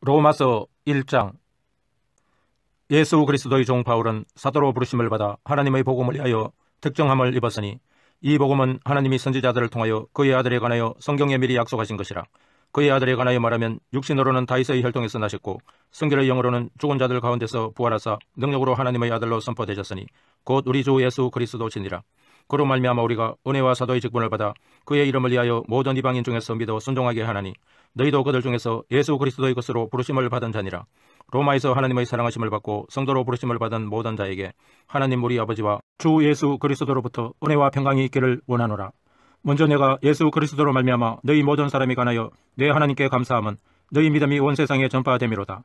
로마서 1장. 예수 그리스도의 종 바울은 사도로 부르심을 받아 하나님의 복음을 위하여 특정함을 입었으니 이 복음은 하나님이 선지자들을 통하여 그의 아들에 관하여 성경에 미리 약속하신 것이라. 그의 아들에 관하여 말하면 육신으로는 다윗의 혈통에서 나셨고 성결의 영으로는 죽은 자들 가운데서 부활하사 능력으로 하나님의 아들로 선포되셨으니 곧 우리 주 예수 그리스도시니라. 그로 말미암아 우리가 은혜와 사도의 직분을 받아 그의 이름을 위하여 모든 이방인 중에서 믿어 순종하게 하나니 너희도 그들 중에서 예수 그리스도의 것으로 부르심을 받은 자니라. 로마에서 하나님의 사랑하심을 받고 성도로 부르심을 받은 모든 자에게 하나님 우리 아버지와 주 예수 그리스도로부터 은혜와 평강이 있기를 원하노라. 먼저 내가 예수 그리스도로 말미암아 너희 모든 사람이 관하여 내 하나님께 감사함은 너희 믿음이 온 세상에 전파됨이로다.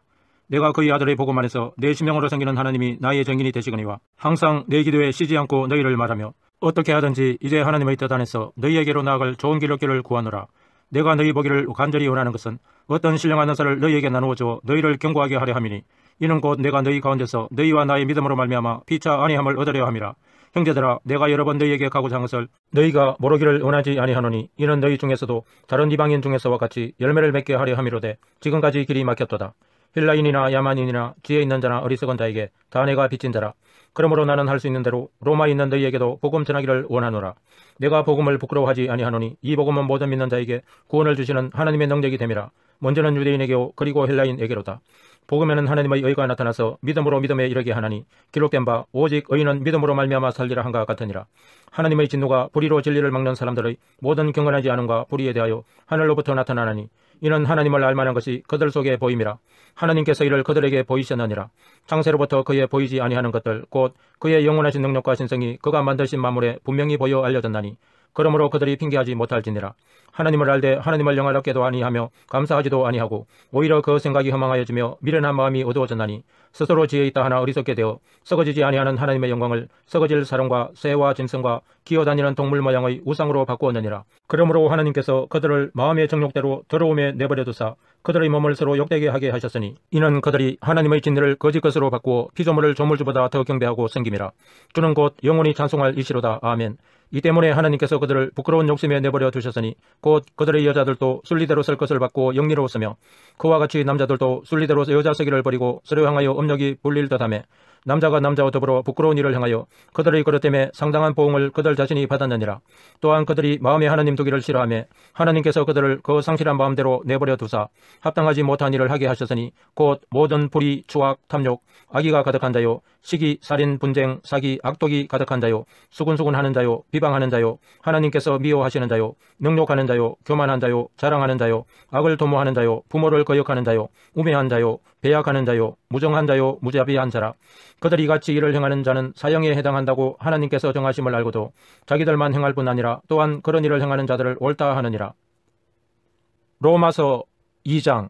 내가 그의 아들의 복음 안에서 내 심령으로 섬기는 하나님이 나의 정인이 되시거니와 항상 내 기도에 쉬지 않고 너희를 말하며 어떻게 하든지 이제 하나님의 뜻 안에서 너희에게로 나아갈 좋은 길 얻기를 구하노라. 내가 너희 보기를 간절히 원하는 것은 어떤 신령한 은사를 너희에게 나누어 줘 너희를 경고하게 하려 함이니 이는 곧 내가 너희 가운데서 너희와 나의 믿음으로 말미암아 피차 안위함을 얻으려 함이라. 형제들아, 내가 여러 번 너희에게 가고자 한 것을 너희가 모르기를 원하지 아니하노니 이는 너희 중에서도 다른 이방인 중에서와 같이 열매를 맺게 하려 함이로되 지금까지 길이 막혔도다. 헬라인이나 야만인이나 지혜 있는 자나 어리석은 자에게 다 내가 빚진 자라. 그러므로 나는 할 수 있는 대로 로마에 있는 너희에게도 복음 전하기를 원하노라. 내가 복음을 부끄러워하지 아니하노니 이 복음은 모든 믿는 자에게 구원을 주시는 하나님의 능력이 됨이라. 먼저는 유대인에게요 그리고 헬라인에게로다. 복음에는 하나님의 의가 나타나서 믿음으로 믿음에 이르게 하나니 기록된 바 오직 의인은 믿음으로 말미암아 살리라 한가 같으니라. 하나님의 진노가 불의로 진리를 막는 사람들의 모든 경건하지 않음과 불의에 대하여 하늘로부터 나타나나니 이는 하나님을 알만한 것이 그들 속에 보임이라. 하나님께서 이를 그들에게 보이셨느니라. 창세로부터 그의 보이지 아니하는 것들 곧 그의 영원하신 능력과 신성이 그가 만드신 만물에 분명히 보여 알려졌나니 그러므로 그들이 핑계하지 못할지니라. 하나님을 알되 하나님을 영화롭게도 아니하며 감사하지도 아니하고 오히려 그 생각이 허망하여지며 미련한 마음이 어두워졌나니 스스로 지혜 있다 하나 어리석게 되어 썩어지지 아니하는 하나님의 영광을 썩어질 사람과 새와 짐승과 기어다니는 동물 모양의 우상으로 바꾸었느니라. 그러므로 하나님께서 그들을 마음의 정욕대로 더러움에 내버려 두사 그들의 몸을 서로 욕되게 하게 하셨으니 이는 그들이 하나님의 진리를 거짓 것으로 바꾸어 피조물을 조물주보다 더 경배하고 섬김이라. 주는 곧 영원히 찬송할 이시로다. 아멘. 이 때문에 하나님께서 그들을 부끄러운 욕심에 내버려 두셨으니 곧 그들의 여자들도 순리대로 쓸 것을 받고 영리로웠으며 그와 같이 남자들도 순리대로 여자 쓰기를 버리고 서로 향하여 업력이 불릴 듯하며 남자가 남자와 더불어 부끄러운 일을 행하여 그들의 그릇 때문에 상당한 보응을 그들 자신이 받았느니라. 또한 그들이 마음에 하나님 두기를 싫어하며 하나님께서 그들을 그 상실한 마음대로 내버려 두사 합당하지 못한 일을 하게 하셨으니 곧 모든 불의, 추악, 탐욕, 악의가 가득한 자요 시기, 살인, 분쟁, 사기, 악독이 가득한 자요 수군수군하는 자요 비방하는 자요 하나님께서 미워하시는 자요 능욕하는 자요 교만한 자요 자랑하는 자요 악을 도모하는 자요 부모를 거역하는 자요 우매한 자요 배약하는 자요 무정한 자요 무자비한 자라. 그들이 같이 일을 행하는 자는 사형에 해당한다고 하나님께서 정하심을 알고도 자기들만 행할 뿐 아니라 또한 그런 일을 행하는 자들을 옳다 하느니라. 로마서 2장.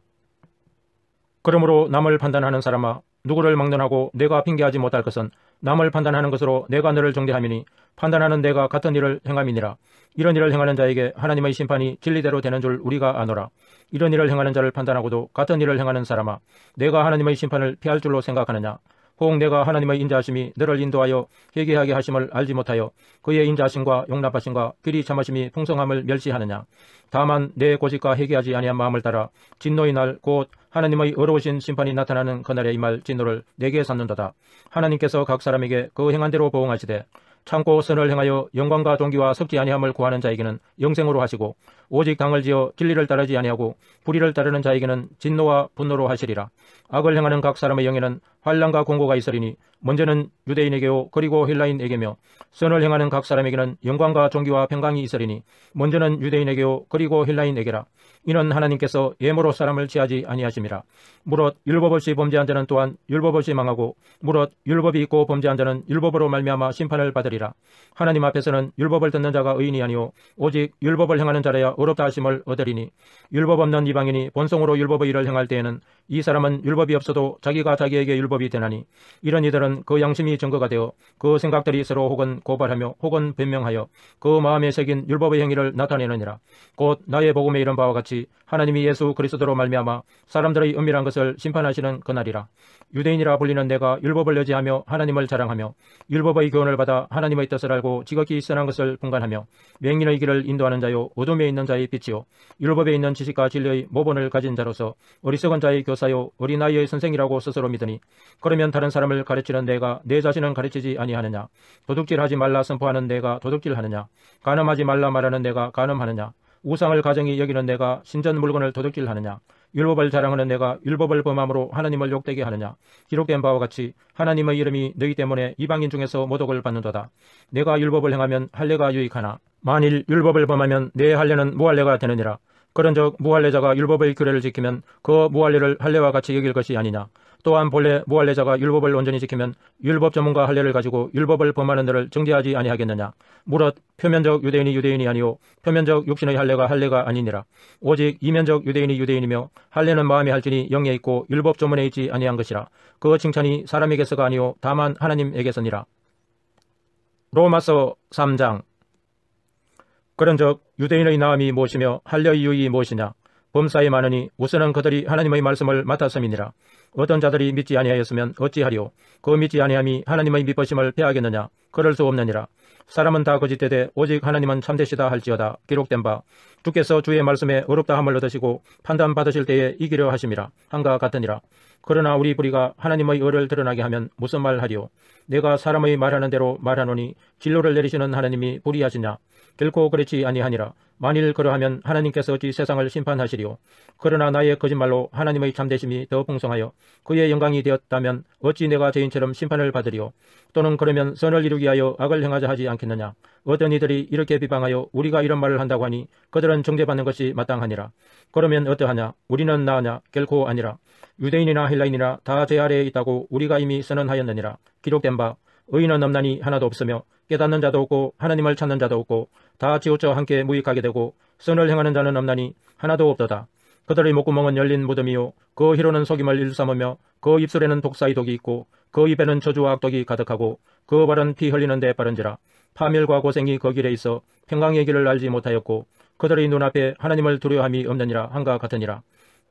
그러므로 남을 판단하는 사람아 누구를 막론하고 내가 핑계하지 못할 것은 남을 판단하는 것으로 내가 너를 정죄함이니 판단하는 내가 같은 일을 행함이니라. 이런 일을 행하는 자에게 하나님의 심판이 진리대로 되는 줄 우리가 아노라. 이런 일을 행하는 자를 판단하고도 같은 일을 행하는 사람아 내가 하나님의 심판을 피할 줄로 생각하느냐. 혹 내가 하나님의 인자하심이 너를 인도하여 회개하게 하심을 알지 못하여 그의 인자하심과 용납하심과 길이 참으심이 풍성함을 멸시하느냐. 다만 내 고집과 회개하지 아니한 마음을 따라 진노의 날 곧 하나님의 어려우신 심판이 나타나는 그날에 임할 진노를 내게 쌓는도다. 하나님께서 각 사람에게 그 행한 대로 보응하시되 참고 선을 행하여 영광과 존귀와 섞지 아니함을 구하는 자에게는 영생으로 하시고 오직 당을 지어 진리를 따르지 아니하고 불의를 따르는 자에게는 진노와 분노로 하시리라. 악을 행하는 각 사람의 영에는 환난과 공고가 있으리니 먼저는 유대인에게요 그리고 헬라인에게며 선을 행하는 각 사람에게는 영광과 존귀와 평강이 있으리니 먼저는 유대인에게요 그리고 헬라인에게라. 이는 하나님께서 예물로 사람을 취하지 아니하심이라. 무릇 율법 없이 범죄한 자는 또한 율법 없이 망하고 무릇 율법이 있고 범죄한 자는 율법으로 말미암아 심판을 받으리라. 하나님 앞에서는 율법을 듣는 자가 의인이 아니오 오직 율법을 행하는 자라야 의롭다 하심을 얻으리니 율법 없는 이방인이 본성으로 율법의 일을 행할 때에는 이 사람은 율법이 없어도 자기가 자기에게 율법이 율법이 되나니 이런 이들은 그 양심이 증거가 되어 그 생각들이 서로 혹은 고발하며 혹은 변명하여 그 마음에 새긴 율법의 행위를 나타내느니라. 곧 나의 복음에 이른 바와 같이 하나님이 예수 그리스도로 말미암아 사람들의 은밀한 것을 심판하시는 그날이라. 유대인이라 불리는 내가 율법을 의지하며 하나님을 자랑하며 율법의 교훈을 받아 하나님의 뜻을 알고 지극히 선한 것을 분간하며 맹인의 길을 인도하는 자요 어둠에 있는 자의 빛이요 율법에 있는 지식과 진리의 모본을 가진 자로서 어리석은 자의 교사요 어린아이의 선생이라고 스스로 믿으니 그러면 다른 사람을 가르치는 내가 내 자신은 가르치지 아니하느냐? 도둑질하지 말라 선포하는 내가 도둑질하느냐? 간음하지 말라 말하는 내가 간음하느냐? 우상을 가정히 여기는 내가 신전 물건을 도둑질하느냐? 율법을 자랑하는 내가 율법을 범함으로 하나님을 욕되게 하느냐? 기록된 바와 같이 하나님의 이름이 너희 때문에 이방인 중에서 모독을 받는도다. 내가 율법을 행하면 할례가 유익하나 만일 율법을 범하면 내 할례는 무할례가 되느니라. 그런즉 무할례자가 율법의 규례를 지키면 그 무할례를 할례와 같이 여길 것이 아니냐. 또한 본래 무할례자가 율법을 온전히 지키면 율법 전문가 할례를 가지고 율법을 범하는 자를 정죄하지 아니하겠느냐. 무릇 표면적 유대인이 유대인이 아니요 표면적 육신의 할례가 아니니라. 오직 이면적 유대인이 유대인이며 할례는 마음에 할지니 영에 있고 율법 조문에 있지 아니한 것이라. 그 칭찬이 사람에게서가 아니요 다만 하나님에게서니라. 로마서 3장. 그런즉 유대인의 나음이 무엇이며 할례의 유익이 무엇이냐. 범사에 많으니 우선은 그들이 하나님의 말씀을 맡았음이니라. 어떤 자들이 믿지 아니하였으면 어찌하리요. 그 믿지 아니함이 하나님의 믿으심을 패하겠느냐. 그럴 수 없느니라. 사람은 다 거짓되되 오직 하나님은 참되시다 할지어다. 기록된 바 주께서 주의 말씀에 어렵다함을 얻으시고 판단받으실 때에 이기려 하심이라 한가 같으니라. 그러나 우리 불의가 하나님의 의를 드러나게 하면 무슨 말 하리요. 내가 사람의 말하는 대로 말하노니 진로를 내리시는 하나님이 불의하시냐. 결코 그렇지 아니하니라. 만일 그러하면 하나님께서 어찌 세상을 심판하시리요. 그러나 나의 거짓말로 하나님의 참되심이 더 풍성하여 그의 영광이 되었다면 어찌 내가 죄인처럼 심판을 받으리요. 또는 그러면 선을 이루기 위하여 악을 행하자 하지 않겠느냐. 어떤 이들이 이렇게 비방하여 우리가 이런 말을 한다고 하니 그들은 정죄받는 것이 마땅하니라. 그러면 어떠하냐. 우리는 나으냐. 결코 아니라. 유대인이나 헬라인이나 다 제 아래에 있다고 우리가 이미 선언하였느니라. 기록된 바 의인은 없나니 하나도 없으며 깨닫는 자도 없고 하나님을 찾는 자도 없고 다 치우쳐 함께 무익하게 되고 선을 행하는 자는 없나니 하나도 없도다. 그들의 목구멍은 열린 무덤이요 그 혀로는 속임을 일삼으며 그 입술에는 독사의 독이 있고 그 입에는 저주와 악독이 가득하고 그 발은 피 흘리는 데 빠른지라. 파멸과 고생이 그 길에 있어 평강의 길을 알지 못하였고 그들의 눈앞에 하나님을 두려워함이 없느니라 한가 같으니라.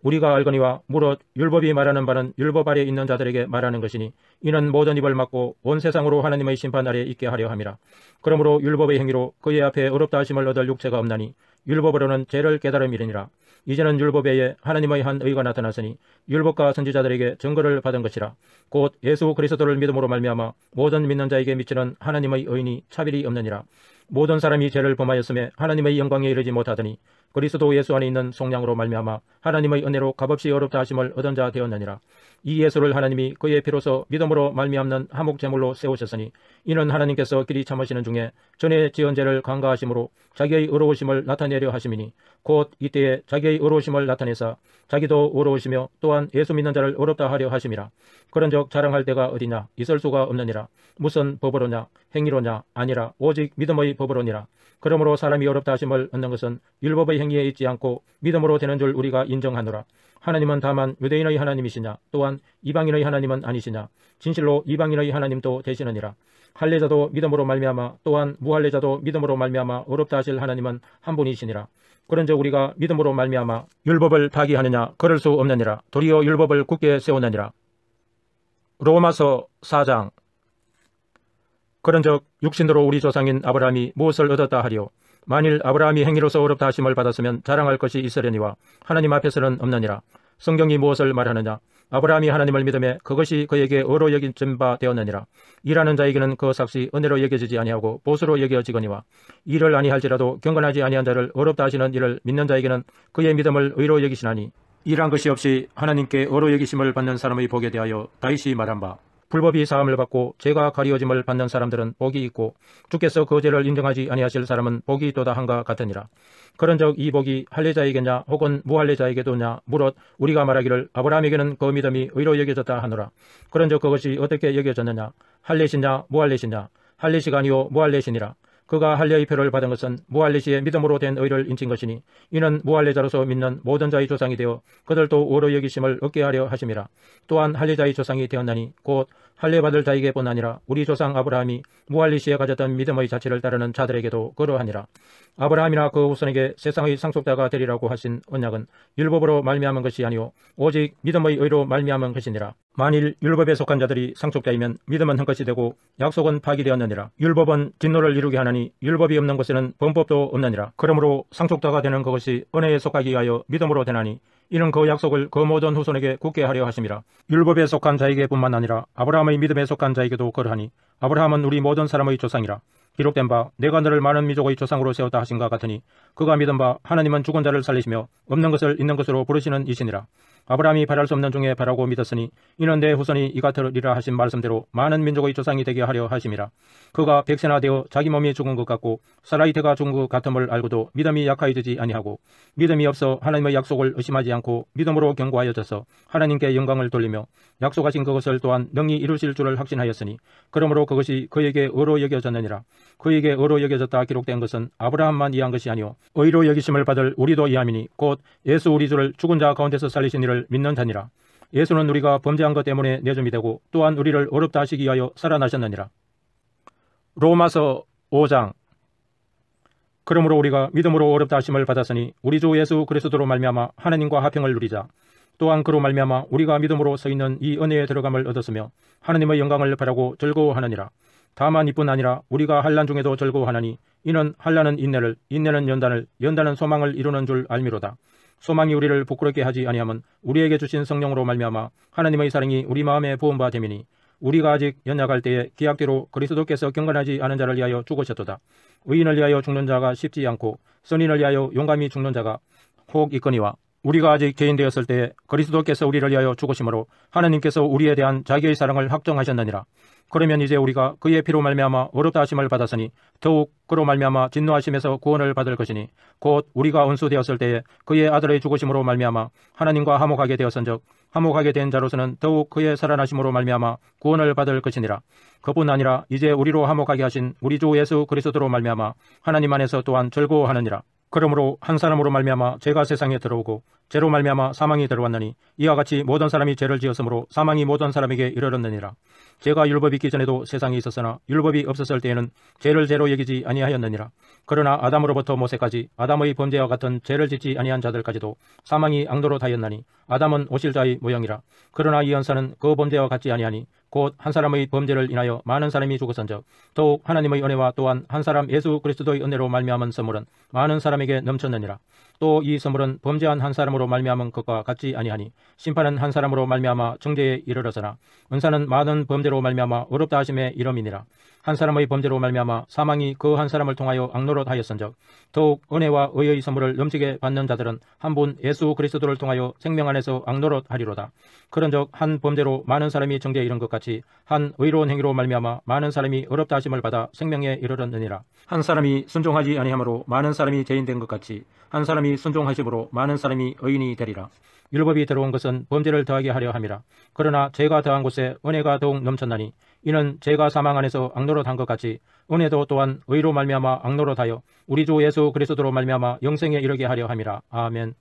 우리가 알거니와 무릇 율법이 말하는 바는 율법 아래 있는 자들에게 말하는 것이니 이는 모든 입을 막고 온 세상으로 하나님의 심판 아래 있게 하려 함이라. 그러므로 율법의 행위로 그의 앞에 어렵다 하심을 얻을 육체가 없나니 율법으로는 죄를 깨달음이니라. 이제는 율법 외에 하나님의 한 의가 나타났으니 율법과 선지자들에게 증거를 받은 것이라. 곧 예수 그리스도를 믿음으로 말미암아 모든 믿는 자에게 미치는 하나님의 의인이 차별이 없느니라. 모든 사람이 죄를 범하였음에 하나님의 영광에 이르지 못하더니 그리스도 예수 안에 있는 속량으로 말미암아 하나님의 은혜로 값없이 어렵다 하심을 얻은 자 되었느니라. 이 예수를 하나님이 그의 피로서 믿음으로 말미암는 화목 제물로 세우셨으니 이는 하나님께서 길이 참으시는 중에 전에 지은 죄를 간과하심으로 자기의 의로우심을 나타내려 하심이니 곧 이때에 자기의 의로우심을 나타내사 자기도 의로우시며 또한 예수 믿는 자를 어렵다 하려 하심이라. 그런즉 자랑할 데가 어디냐. 있을 수가 없느니라. 무슨 법으로냐. 행위로냐. 아니라 오직 믿음의 법으로니라. 그러므로 사람이 어렵다 하심을 얻는 것은 율법의 행위에 있지 않고 믿음으로 되는 줄 우리가 인정하노라. 하나님은 다만 유대인의 하나님이시냐. 또한 이방인의 하나님은 아니시냐. 진실로 이방인의 하나님도 되시느니라. 할례자도 믿음으로 말미암아 또한 무할례자도 믿음으로 말미암아 어렵다 하실 하나님은 한 분이시니라. 그런즉 우리가 믿음으로 말미암아 율법을 파기하느냐. 그럴 수 없느니라. 도리어 율법을 굳게 세우느니라. 로마서 4장. 그런즉 육신으로 우리 조상인 아브라함이 무엇을 얻었다 하리요. 만일 아브라함이 행위로서 어렵다 하심을 받았으면 자랑할 것이 있으려니와 하나님 앞에서는 없느니라. 성경이 무엇을 말하느냐. 아브라함이 하나님을 믿음에 그것이 그에게 의로 여겨진 바 되었느니라. 일하는 자에게는 그 삭시 은혜로 여겨지지 아니하고 보수로 여겨지거니와 일을 아니할지라도 경건하지 아니한 자를 어렵다 하시는 일을 믿는 자에게는 그의 믿음을 의로 여기시나니 일한 것이 없이 하나님께 의로 여기심을 받는 사람의 복에 대하여 다윗이 말한 바 불법이 사함을 받고 죄가 가리워짐을 받는 사람들은 복이 있고 주께서 그 죄를 인정하지 아니하실 사람은 복이 있도다 한가 같으니라. 그런즉 이 복이 할례자에게냐 혹은 무할례자에게도냐 무릇 우리가 말하기를 아브라함에게는 그 믿음이 의로 여겨졌다 하노라. 그런즉 그것이 어떻게 여겨졌느냐. 할례시냐 무할례시냐. 할례시가 아니요 무할례시니라. 그가 할례의 표를 받은 것은 무할례 시에 믿음으로 된 의를 인친 것이니 이는 무할례자로서 믿는 모든 자의 조상이 되어 그들도 의로 여기심을 얻게 하려 하심이라. 또한 할례자의 조상이 되었나니 곧 할례 받을 자에게뿐 아니라 우리 조상 아브라함이 무할례 시에 가졌던 믿음의 자체를 따르는 자들에게도 그러하니라. 아브라함이나 그 후손에게 세상의 상속자가 되리라고 하신 언약은 율법으로 말미암은 것이 아니오 오직 믿음의 의로 말미암은 것이니라. 만일 율법에 속한 자들이 상속자이면 믿음은 헛것이 되고 약속은 파기되었느니라. 율법은 진노를 이루게 하나니 율법이 없는 곳에는 범법도 없느니라. 그러므로 상속자가 되는 그것이 은혜에 속하기 위하여 믿음으로 되나니 이는 그 약속을 그 모든 후손에게 굳게 하려 하심이라. 율법에 속한 자에게뿐만 아니라 아브라함의 믿음에 속한 자에게도 그러하니 아브라함은 우리 모든 사람의 조상이라. 기록된 바 내가 너를 많은 민족의 조상으로 세웠다 하신가 같으니 그가 믿은 바 하나님은 죽은 자를 살리시며 없는 것을 있는 것으로 부르시는 이시니라. 아브라함이 바랄 수 없는 중에 바라고 믿었으니 이는 내 후손이 이 같으리라 하신 말씀대로 많은 민족의 조상이 되게 하려 하심이라. 그가 백세나 되어 자기 몸이 죽은 것 같고 사라이트가 죽은 것 같음을 알고도 믿음이 약하여지지 아니하고 믿음이 없어 하나님의 약속을 의심하지 않고 믿음으로 견고하여져서 하나님께 영광을 돌리며 약속하신 그것을 또한 능히 이루실 줄을 확신하였으니 그러므로 그것이 그에게 의로 여겨졌느니라. 그에게 의로 여겨졌다 기록된 것은 아브라함만 이해한 것이 아니오 의로 여기심을 받을 우리도 이함이니 곧 예수 우리 주를 죽은 자 가운데서 살리신 이를 믿는 자니라. 예수는 우리가 범죄한 것 때문에 내줌이 되고 또한 우리를 어렵다 하시기 위하여 살아나셨느니라. 로마서 5장. 그러므로 우리가 믿음으로 어렵다 하심을 받았으니 우리 주 예수 그리스도로 말미암아 하나님과 화평을 누리자. 또한 그로 말미암아 우리가 믿음으로 서 있는 이 은혜에 들어감을 얻었으며 하나님의 영광을 바라고 즐거워하느니라. 다만 이뿐 아니라 우리가 환난 중에도 즐거워하나니 이는 환난은 인내를, 인내는 연단을, 연단은 소망을 이루는 줄 알미로다. 소망이 우리를 부끄럽게 하지 아니하면 우리에게 주신 성령으로 말미암아 하나님의 사랑이 우리 마음에 부은 바 됨이니 우리가 아직 연약할 때에 기약대로 그리스도께서 경건하지 않은 자를 위하여 죽으셨도다. 의인을 위하여 죽는 자가 쉽지 않고 선인을 위하여 용감히 죽는 자가 혹 있거니와 우리가 아직 죄인 되었을 때에 그리스도께서 우리를 위하여 죽으심으로 하나님께서 우리에 대한 자기의 사랑을 확정하셨느니라. 그러면 이제 우리가 그의 피로 말미암아 어렵다 하심을 받았으니 더욱 그로 말미암아 진노하심에서 구원을 받을 것이니 곧 우리가 원수 되었을 때에 그의 아들의 죽으심으로 말미암아 하나님과 화목하게 되었은즉 화목하게 된 자로서는 더욱 그의 살아나심으로 말미암아 구원을 받을 것이니라. 그뿐 아니라 이제 우리로 화목하게 하신 우리 주 예수 그리스도로 말미암아 하나님 안에서 또한 즐거워하느니라. 그러므로 한 사람으로 말미암아 죄가 세상에 들어오고 죄로 말미암아 사망이 들어왔느니 이와 같이 모든 사람이 죄를 지었으므로 사망이 모든 사람에게 이르렀느니라. 죄가 율법이 있기 전에도 세상에 있었으나 율법이 없었을 때에는 죄를 죄로 여기지 아니하였느니라. 그러나 아담으로부터 모세까지 아담의 범죄와 같은 죄를 짓지 아니한 자들까지도 사망이 앙도로하였나니 아담은 오실 자의 모형이라. 그러나 이 연사는 그 범죄와 같지 아니하니 곧 한 사람의 범죄를 인하여 많은 사람이 죽었은즉 더욱 하나님의 은혜와 또한 한 사람 예수 그리스도의 은혜로 말미암은 선물은 많은 사람에게 넘쳤느니라. 또 이 선물은 범죄한 한 사람으로 말미암은 것과 같지 아니하니 심판은 한 사람으로 말미암아 정죄에 이르렀으나 은사는 많은 범죄로 말미암아 어렵다 하심에 이름이니라. 한 사람의 범죄로 말미암아 사망이 그 한 사람을 통하여 악노릇하였은즉 더욱 은혜와 의의 선물을 넘치게 받는 자들은 한 분 예수 그리스도를 통하여 생명 안에서 악노릇하리로다. 그런즉 한 범죄로 많은 사람이 정죄에 이른 것 같이 한 의로운 행위로 말미암아 많은 사람이 어렵다 하심을 받아 생명에 이르렀느니라. 한 사람이 순종하지 아니하므로 많은 사람이 죄인 된 것 같이 한 사람이 순종하심으로 많은 사람이 의인이 되리라. 율법이 들어온 것은 범죄를 더하게 하려 함이라. 그러나 죄가 더한 곳에 은혜가 더욱 넘쳤나니 이는 죄가 사망 안에서 악노릇한 것 같이 은혜도 또한 의로 말미암아 악노릇하여 우리 주 예수 그리스도로 말미암아 영생에 이르게 하려 함이라. 아멘.